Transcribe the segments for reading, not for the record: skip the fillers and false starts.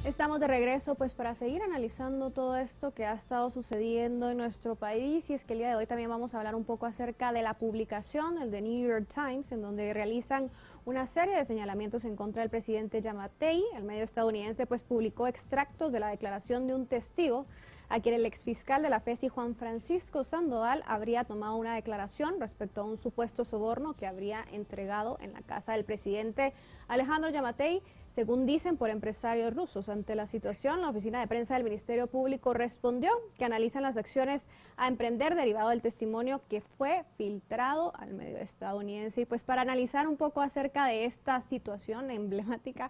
Estamos de regreso pues para seguir analizando todo esto que ha estado sucediendo en nuestro país, y es que el día de hoy también vamos a hablar un poco acerca de la publicación, el de New York Times, en donde realizan una serie de señalamientos en contra del presidente Yamatei. El medio estadounidense pues publicó extractos de la declaración de un testigo a quien el exfiscal de la FESI, Juan Francisco Sandoval, habría tomado una declaración respecto a un supuesto soborno que habría entregado en la casa del presidente Alejandro Yamatei, según dicen, por empresarios rusos. Ante la situación, la oficina de prensa del Ministerio Público respondió que analizan las acciones a emprender derivado del testimonio que fue filtrado al medio estadounidense. Y pues para analizar un poco acerca de esta situación emblemática,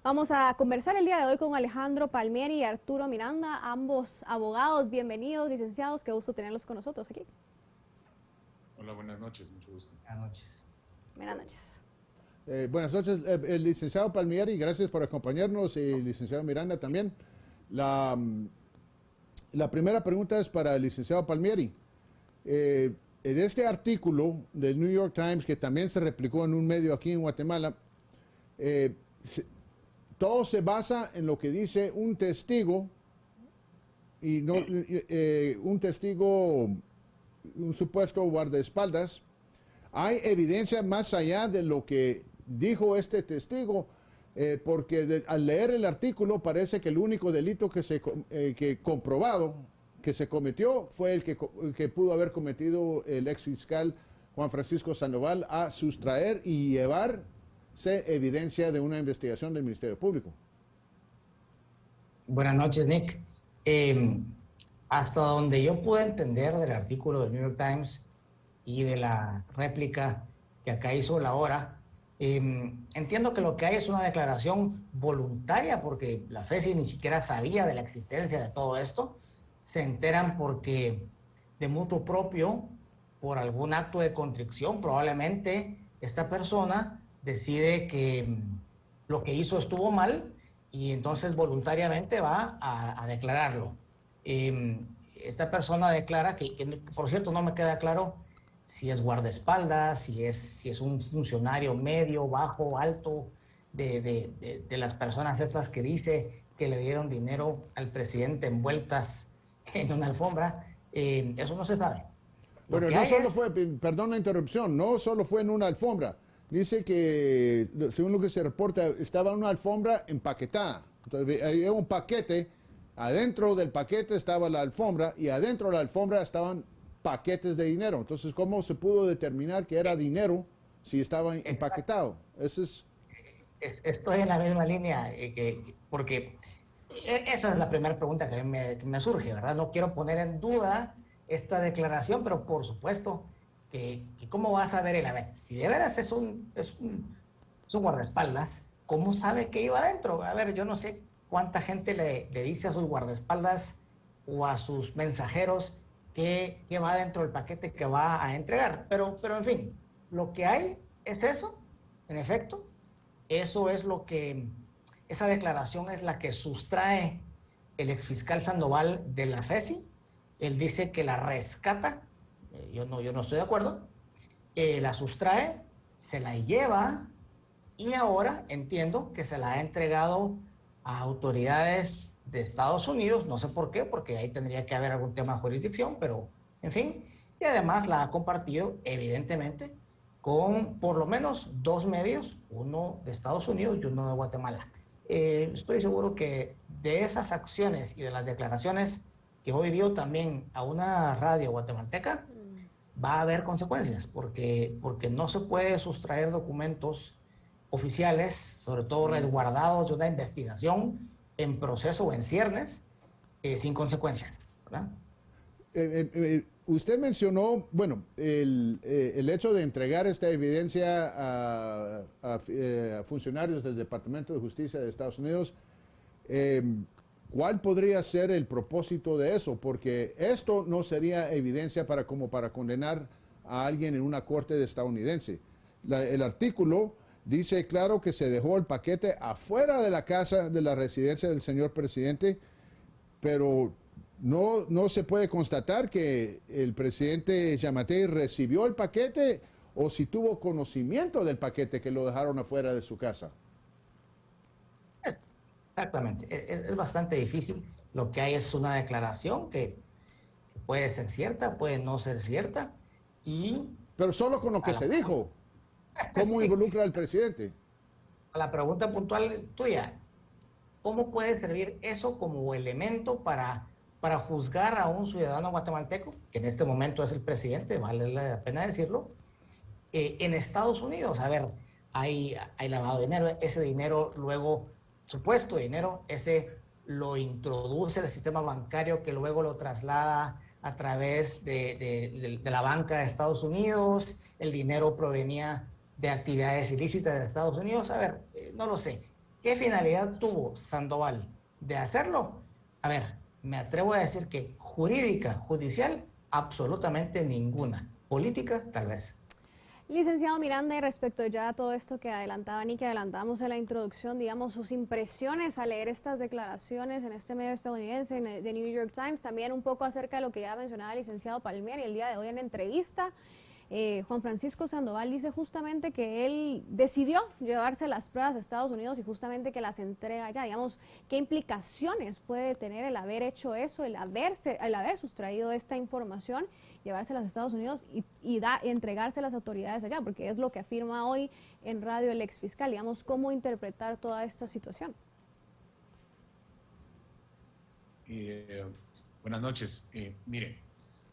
vamos a conversar el día de hoy con Alejandro Palmieri y Arturo Miranda, ambos abogados. Bienvenidos, licenciados, qué gusto tenerlos con nosotros aquí. Hola, buenas noches, mucho gusto. Buenas noches. Buenas noches. Buenas noches, el licenciado Palmieri, gracias por acompañarnos, y licenciado Miranda también. La primera pregunta es para el licenciado Palmieri. En este artículo del New York Times, que también se replicó en un medio aquí en Guatemala, todo se basa en lo que dice un testigo, y no un testigo, un supuesto guardaespaldas. ¿Hay evidencia más allá de lo que dijo este testigo? Porque al leer el artículo parece que el único delito que comprobado que se cometió fue el que pudo haber cometido el ex fiscal Juan Francisco Sandoval, a sustraer y llevarse evidencia de una investigación del Ministerio Público. Buenas noches, Nick. Hasta donde yo pude entender del artículo del New York Times y de la réplica que acá hizo la hora, entiendo que lo que hay es una declaración voluntaria, porque la FESI ni siquiera sabía de la existencia de todo esto. Se enteran porque de mutuo propio, por algún acto de contrición, probablemente esta persona decide que lo que hizo estuvo mal y entonces voluntariamente va a declararlo. Esta persona declara que, por cierto, no me queda claro si es guardaespaldas, si es un funcionario medio, bajo, alto, de las personas estas que dice que le dieron dinero al presidente envueltas en una alfombra. Eso no se sabe. Bueno, no solo fue, perdón la interrupción, no solo fue en una alfombra. Dice que, según lo que se reporta, estaba en una alfombra empaquetada. Entonces, había un paquete, adentro del paquete estaba la alfombra, y adentro de la alfombra estaban paquetes de dinero. Entonces, ¿cómo se pudo determinar que era dinero si estaba empaquetado? Eso estoy en la misma línea, porque esa es la primera pregunta que a mí me surge, ¿verdad? No quiero poner en duda esta declaración, pero por supuesto que ¿cómo va a saber él? A ver, si de veras es un guardaespaldas, ¿cómo sabe que iba adentro? A ver, yo no sé cuánta gente le dice a sus guardaespaldas o a sus mensajeros que va dentro del paquete que va a entregar. Pero en fin, lo que hay es eso, en efecto. Eso es lo que, esa declaración es la que sustrae el exfiscal Sandoval de la FESI. Él dice que la rescata, yo no estoy de acuerdo, la sustrae, se la lleva y ahora entiendo que se la ha entregado a autoridades de Estados Unidos, no sé por qué, porque ahí tendría que haber algún tema de jurisdicción, pero en fin, y además la ha compartido evidentemente con por lo menos dos medios, uno de Estados Unidos y uno de Guatemala. Estoy seguro que de esas acciones y de las declaraciones que hoy dio también a una radio guatemalteca, va a haber consecuencias, porque no se puede sustraer documentos oficiales, sobre todo resguardados de una investigación en proceso o en ciernes, sin consecuencias, ¿verdad? Usted mencionó, bueno, el hecho de entregar esta evidencia a funcionarios del Departamento de Justicia de Estados Unidos. ¿Cuál podría ser el propósito de eso? Porque esto no sería evidencia para condenar a alguien en una corte estadounidense. El artículo dice claro que se dejó el paquete afuera de la casa de la residencia del señor presidente, pero no se puede constatar que el presidente Yamatei recibió el paquete o si tuvo conocimiento del paquete que lo dejaron afuera de su casa. Exactamente, es bastante difícil. Lo que hay es una declaración que puede ser cierta, puede no ser cierta, y Pero solo con lo a que la, se dijo, ¿cómo sí, involucra al presidente? a la pregunta puntual tuya, ¿cómo puede servir eso como elemento para juzgar a un ciudadano guatemalteco, que en este momento es el presidente, vale la pena decirlo, en Estados Unidos? A ver, hay lavado de dinero, ese dinero luego, supuesto dinero, ese lo introduce el sistema bancario que luego lo traslada a través de la banca de Estados Unidos, el dinero provenía de actividades ilícitas de Estados Unidos. A ver, no lo sé. ¿Qué finalidad tuvo Sandoval de hacerlo? A ver, me atrevo a decir que jurídica, judicial, absolutamente ninguna. Política, tal vez. Licenciado Miranda, y respecto ya a todo esto que adelantaban y que adelantamos en la introducción, digamos, sus impresiones al leer estas declaraciones en este medio estadounidense, en el The New York Times, también un poco acerca de lo que ya mencionaba el licenciado Palmieri el día de hoy en entrevista. Juan Francisco Sandoval dice justamente que él decidió llevarse las pruebas a Estados Unidos y justamente que las entrega allá. Digamos, ¿qué implicaciones puede tener el haber hecho eso, el haber sustraído esta información, llevárselas a Estados Unidos y entregarse a las autoridades allá? Porque es lo que afirma hoy en radio el ex fiscal. Digamos, ¿cómo interpretar toda esta situación? Buenas noches. Mire,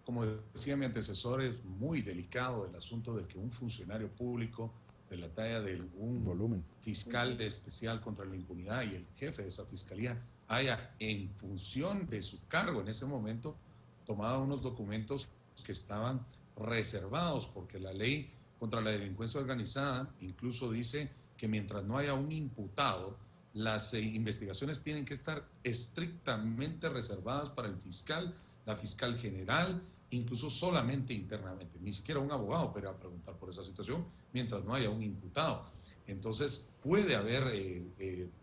como decía mi antecesor, es muy delicado el asunto de que un funcionario público de la talla de un fiscal especial contra la impunidad y el jefe de esa fiscalía haya, en función de su cargo en ese momento, tomado unos documentos que estaban reservados, porque la ley contra la delincuencia organizada incluso dice que mientras no haya un imputado, las investigaciones tienen que estar estrictamente reservadas para el fiscal, la fiscal general, incluso solamente internamente, ni siquiera un abogado puede preguntar por esa situación mientras no haya un imputado. Entonces puede haber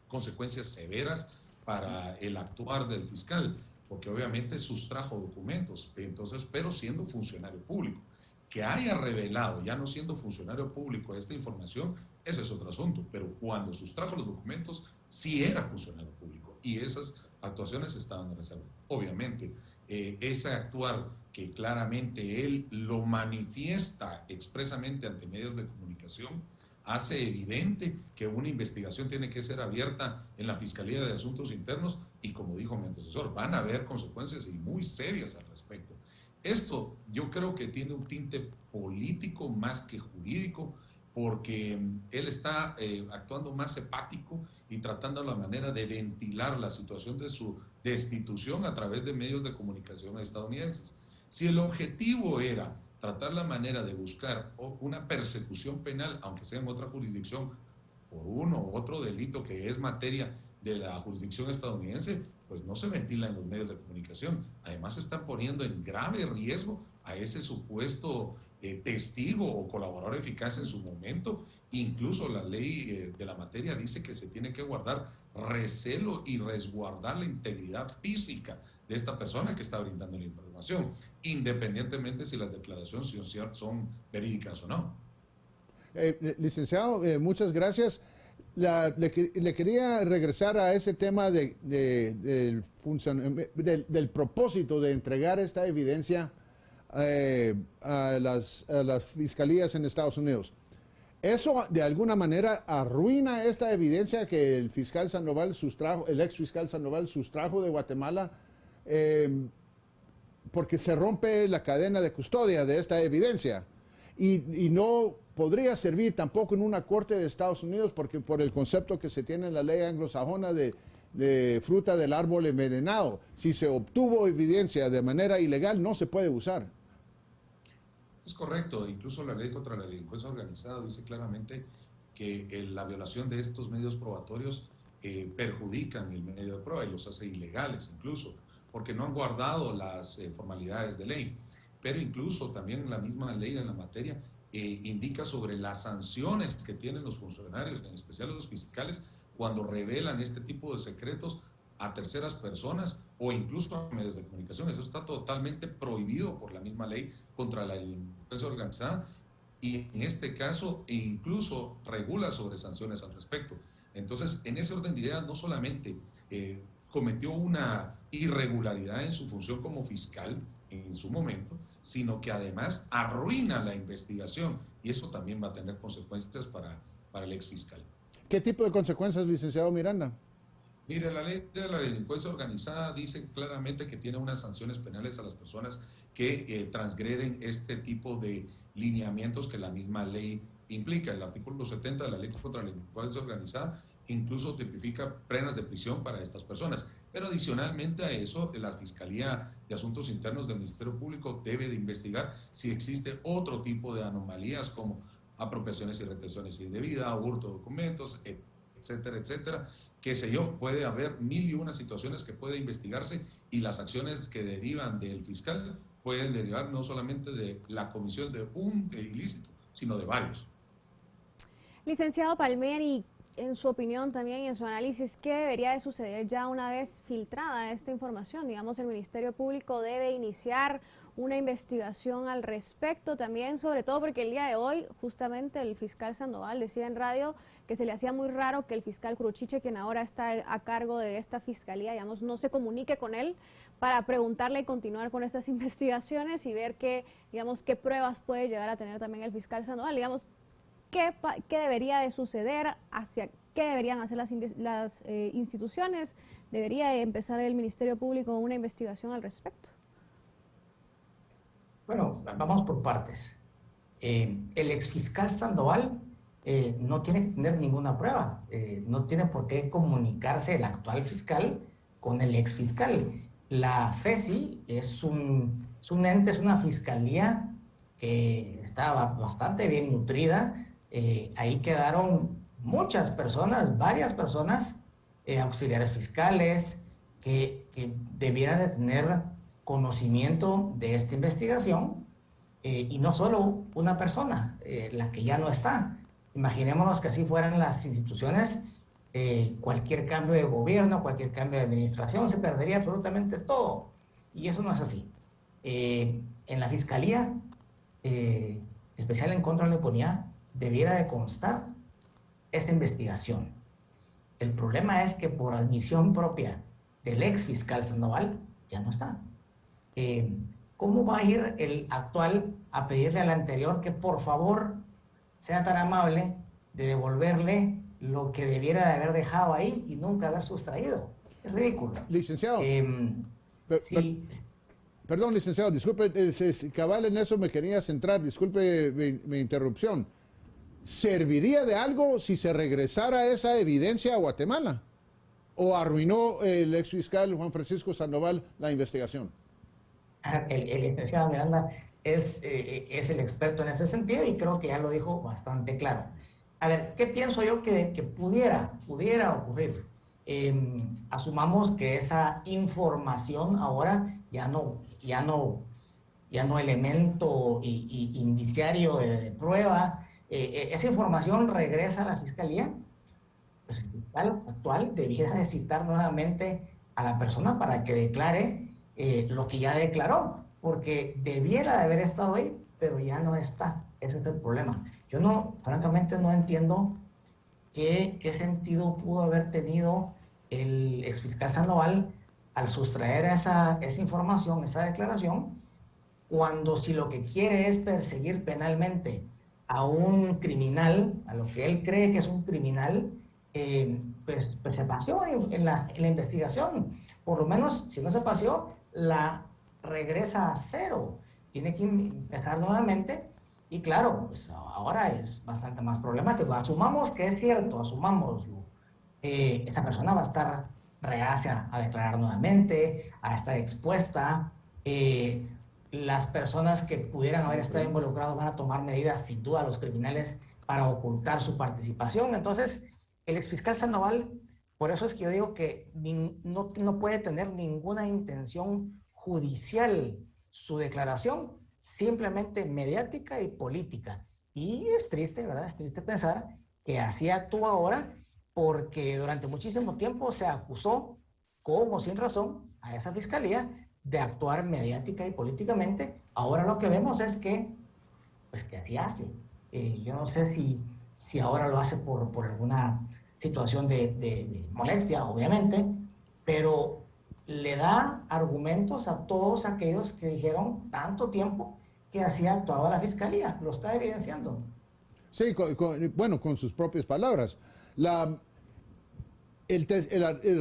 consecuencias severas para el actuar del fiscal, porque obviamente sustrajo documentos, entonces, pero siendo funcionario público. Que haya revelado, ya no siendo funcionario público, esta información, ese es otro asunto, pero cuando sustrajo los documentos, sí era funcionario público y esas actuaciones estaban en reserva. Obviamente, ese actuar que claramente él lo manifiesta expresamente ante medios de comunicación, hace evidente que una investigación tiene que ser abierta en la Fiscalía de Asuntos Internos y, como dijo mi antecesor, van a haber consecuencias y muy serias al respecto. Esto yo creo que tiene un tinte político más que jurídico, porque él está actuando más hepático y tratando la manera de ventilar la situación de su destitución a través de medios de comunicación estadounidenses. Si el objetivo era tratar la manera de buscar una persecución penal, aunque sea en otra jurisdicción, por uno u otro delito que es materia de la jurisdicción estadounidense, pues no se ventila en los medios de comunicación. Además, están poniendo en grave riesgo a ese supuesto testigo o colaborador eficaz en su momento. Incluso la ley de la materia dice que se tiene que guardar recelo y resguardar la integridad física de esta persona que está brindando la información, independientemente si las declaraciones son verídicas o no. Licenciado, muchas gracias. Le quería regresar a ese tema del propósito de entregar esta evidencia a las fiscalías en Estados Unidos. ¿Eso de alguna manera arruina esta evidencia que el fiscal Sandoval sustrajo, el ex fiscal Sandoval sustrajo de Guatemala? Porque se rompe la cadena de custodia de esta evidencia y no podría servir tampoco en una corte de Estados Unidos porque por el concepto que se tiene en la ley anglosajona de fruta del árbol envenenado. Si se obtuvo evidencia de manera ilegal, no se puede usar. Es correcto, incluso la ley contra la delincuencia organizada dice claramente que la violación de estos medios probatorios perjudican el medio de prueba y los hace ilegales incluso, porque no han guardado las formalidades de ley. Pero incluso también la misma ley en la materia indica sobre las sanciones que tienen los funcionarios, en especial los fiscales, cuando revelan este tipo de secretos a terceras personas o incluso a medios de comunicación. Eso está totalmente prohibido por la misma ley contra la delincuencia organizada y en este caso incluso regula sobre sanciones al respecto. Entonces, en ese orden de ideas, no solamente cometió una irregularidad en su función como fiscal en su momento, sino que además arruina la investigación, y eso también va a tener consecuencias para el exfiscal. ¿Qué tipo de consecuencias, licenciado Miranda? Mire, la ley de la delincuencia organizada dice claramente que tiene unas sanciones penales a las personas que transgreden este tipo de lineamientos que la misma ley implica. El artículo 70 de la ley contra la delincuencia organizada incluso tipifica penas de prisión para estas personas. Pero adicionalmente a eso, la Fiscalía de Asuntos Internos del Ministerio Público debe de investigar si existe otro tipo de anomalías como apropiaciones y retenciones indebidas, hurto de documentos, etcétera, etcétera. Qué sé yo, puede haber mil y una situaciones que puede investigarse, y las acciones que derivan del fiscal pueden derivar no solamente de la comisión de un ilícito, sino de varios. Licenciado Palmieri, en su opinión también y en su análisis, ¿qué debería de suceder ya una vez filtrada esta información? Digamos, el Ministerio Público debe iniciar una investigación al respecto también, sobre todo porque el día de hoy justamente el fiscal Sandoval decía en radio que se le hacía muy raro que el fiscal Cruchiche, quien ahora está a cargo de esta fiscalía, digamos, no se comunique con él para preguntarle y continuar con estas investigaciones y ver qué pruebas puede llegar a tener también el fiscal Sandoval. Digamos, ¿qué debería de suceder? ¿Qué deberían hacer las instituciones? ¿Debería empezar el Ministerio Público una investigación al respecto? Bueno, vamos por partes. El exfiscal Sandoval no tiene que tener ninguna prueba. No tiene por qué comunicarse el actual fiscal con el exfiscal. La FESI es un ente, es una fiscalía que está bastante bien nutrida. Ahí quedaron muchas personas, varias personas, auxiliares fiscales, que debieran de tener conocimiento de esta investigación, y no solo una persona, la que ya no está. Imaginémonos que así fueran las instituciones, cualquier cambio de gobierno, cualquier cambio de administración, se perdería absolutamente todo. Y eso no es así. En la Fiscalía Especial en Contra de la Impunidad debiera de constar esa investigación. El problema es que por admisión propia del ex fiscal Sandoval ya no está. ¿Cómo va a ir el actual a pedirle al anterior que por favor sea tan amable de devolverle lo que debiera de haber dejado ahí y nunca haber sustraído? Es ridículo. Licenciado, sí. Perdón, licenciado, disculpe, cabal en eso me quería centrar, disculpe mi interrupción. ¿Serviría de algo si se regresara esa evidencia a Guatemala? ¿O arruinó el ex fiscal Juan Francisco Sandoval la investigación? El licenciado Miranda es el experto en ese sentido y creo que ya lo dijo bastante claro. A ver, ¿qué pienso yo que pudiera ocurrir? Asumamos que esa información ahora ya no elemento indiciario de prueba, esa información regresa a la fiscalía. Pues el fiscal actual debiera de citar nuevamente a la persona para que declare lo que ya declaró, porque debiera de haber estado ahí, pero ya no está. Ese es el problema. Yo francamente no entiendo qué sentido pudo haber tenido el exfiscal Sandoval al sustraer esa información, esa declaración, cuando si lo que quiere es perseguir penalmente a un criminal, a lo que él cree que es un criminal, pues se paseó en la investigación. Por lo menos, si no se paseó, la regresa a cero. Tiene que empezar nuevamente. Y claro, pues ahora es bastante más problemático. Asumamos que es cierto, asumámoslo. Esa persona va a estar reacia a declarar nuevamente, a estar expuesta. Las personas que pudieran haber estado involucrados van a tomar medidas, sin duda, los criminales, para ocultar su participación. Entonces, el exfiscal Sandoval, por eso es que yo digo que no puede tener ninguna intención judicial su declaración, simplemente mediática y política. Y es triste, ¿verdad? Es triste pensar que así actúa ahora, porque durante muchísimo tiempo se acusó, con o sin razón, a esa fiscalía de actuar mediática y políticamente. Ahora lo que vemos es que así hace. Yo no sé si ahora lo hace por alguna situación de molestia, obviamente, pero le da argumentos a todos aquellos que dijeron tanto tiempo que así actuaba la fiscalía. Lo está evidenciando. Sí, bueno, con sus propias palabras. El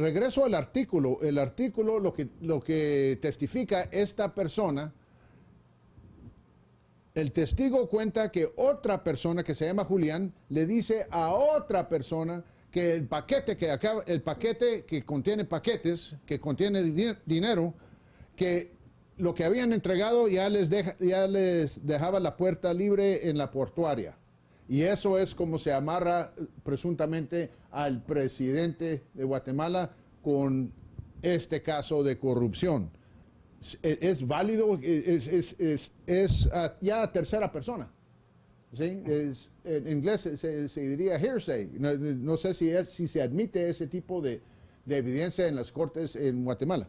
regreso al artículo, el artículo lo que testifica esta persona, el testigo cuenta que otra persona que se llama Julián le dice a otra persona que el paquete que contiene paquetes, que contiene dinero, que lo que habían entregado ya les dejaba la puerta libre en la portuaria. Y eso es como se amarra presuntamente al presidente de Guatemala con este caso de corrupción. Es válido, es ya tercera persona. ¿Sí? En inglés se diría hearsay. No sé si se admite ese tipo de evidencia en las cortes en Guatemala.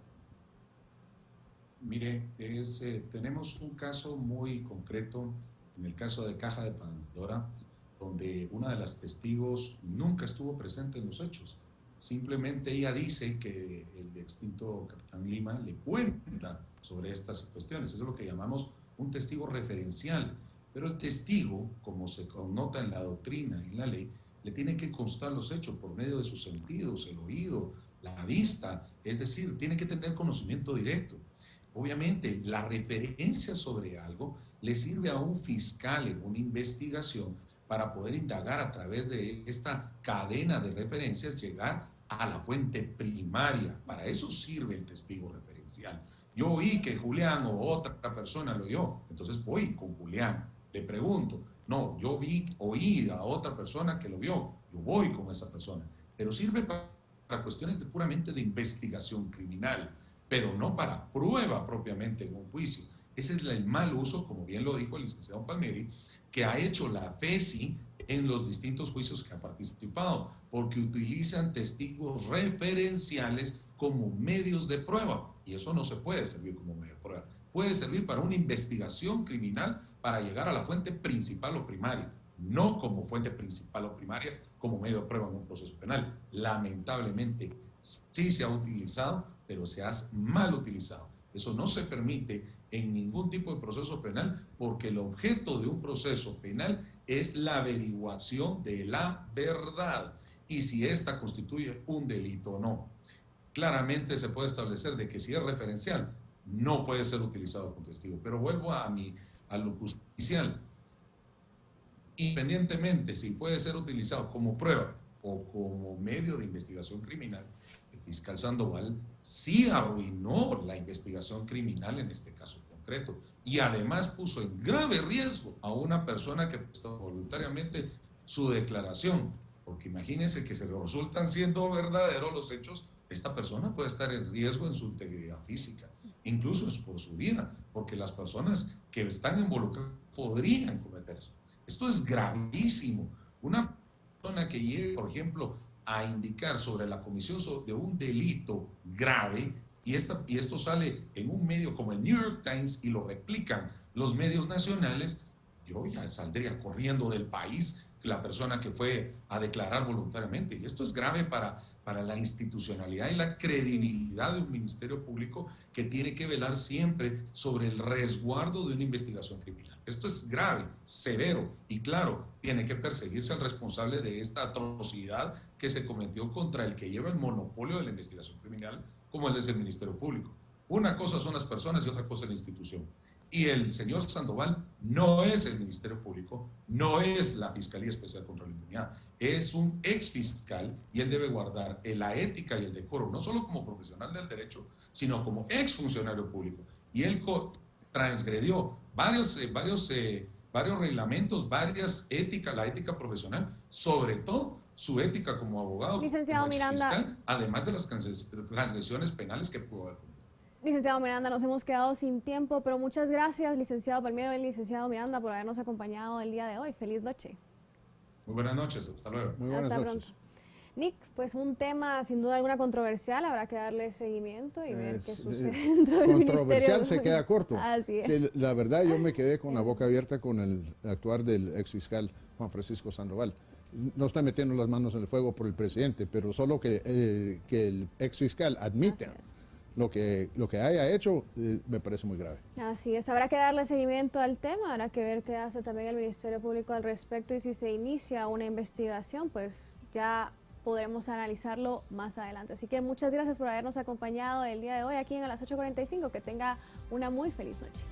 Mire, tenemos un caso muy concreto, en el caso de Caja de Pandora, donde una de las testigos nunca estuvo presente en los hechos. Simplemente ella dice que el extinto capitán Lima le cuenta sobre estas cuestiones. Eso es lo que llamamos un testigo referencial. Pero el testigo, como se connota en la doctrina y en la ley, le tiene que constar los hechos por medio de sus sentidos, el oído, la vista, es decir, tiene que tener conocimiento directo. Obviamente, la referencia sobre algo le sirve a un fiscal en una investigación para poder indagar a través de esta cadena de referencias, llegar a la fuente primaria. Para eso sirve el testigo referencial. Yo oí que Julián o otra persona lo oyó, entonces voy con Julián. Le pregunto, no, oí a otra persona que lo vio, yo voy con esa persona. Pero sirve para cuestiones puramente de investigación criminal, pero no para prueba propiamente en un juicio. Ese es el mal uso, como bien lo dijo el licenciado Palmieri, que ha hecho la FESI en los distintos juicios que ha participado, porque utilizan testigos referenciales como medios de prueba, y eso no se puede servir como medio de prueba. Puede servir para una investigación criminal para llegar a la fuente principal o primaria, no como fuente principal o primaria, como medio de prueba en un proceso penal. Lamentablemente, sí se ha utilizado, pero se ha mal utilizado. Eso no se permite en ningún tipo de proceso penal, porque el objeto de un proceso penal es la averiguación de la verdad y si ésta constituye un delito o no. Claramente se puede establecer de que si es referencial, no puede ser utilizado como testigo. Pero vuelvo a lo judicial. Independientemente si puede ser utilizado como prueba o como medio de investigación criminal, el fiscal Sandoval sí arruinó la investigación criminal en este caso concreto y además puso en grave riesgo a una persona que prestó voluntariamente su declaración, porque imagínense que se le resultan siendo verdaderos los hechos, esta persona puede estar en riesgo en su integridad física, incluso es por su vida, porque las personas que están involucradas podrían cometer eso. Esto es gravísimo. Una persona que llegue, por ejemplo, a indicar sobre la comisión de un delito grave, y esto sale en un medio como el New York Times y lo replican los medios nacionales, yo ya saldría corriendo del país la persona que fue a declarar voluntariamente. Y esto es grave para la institucionalidad y la credibilidad de un ministerio público que tiene que velar siempre sobre el resguardo de una investigación criminal. Esto es grave, severo y claro, tiene que perseguirse al responsable de esta atrocidad que se cometió contra el que lleva el monopolio de la investigación criminal, como él es el Ministerio Público. Una cosa son las personas y otra cosa es la institución. Y el señor Sandoval no es el Ministerio Público, no es la Fiscalía Especial contra la Impunidad, es un ex fiscal y él debe guardar la ética y el decoro, no solo como profesional del derecho, sino como ex funcionario público. Y él transgredió varios reglamentos, varias éticas, la ética profesional, sobre todo su ética como abogado, Licenciado como Miranda, fiscal, además de las transgresiones penales que pudo haber cometido. Licenciado Miranda, nos hemos quedado sin tiempo, pero muchas gracias, licenciado Palmieri y licenciado Miranda, por habernos acompañado el día de hoy. Feliz noche. Muy buenas noches, hasta luego. Muy buenas Hasta noches. pronto. Nick, pues un tema sin duda alguna controversial, habrá que darle seguimiento y ver qué sucede dentro del Controversial ministerio. se queda corto. Así es. Sí, la verdad yo me quedé con la boca abierta con el actuar del ex fiscal Juan Francisco Sandoval. no estoy metiendo las manos en el fuego por el presidente, pero solo que el ex fiscal admita lo que haya hecho, me parece muy grave. Así es, habrá que darle seguimiento al tema, habrá que ver qué hace también el Ministerio Público al respecto y si se inicia una investigación, pues ya podremos analizarlo más adelante. Así que muchas gracias por habernos acompañado el día de hoy aquí en A las 8:45. Que tenga una muy feliz noche.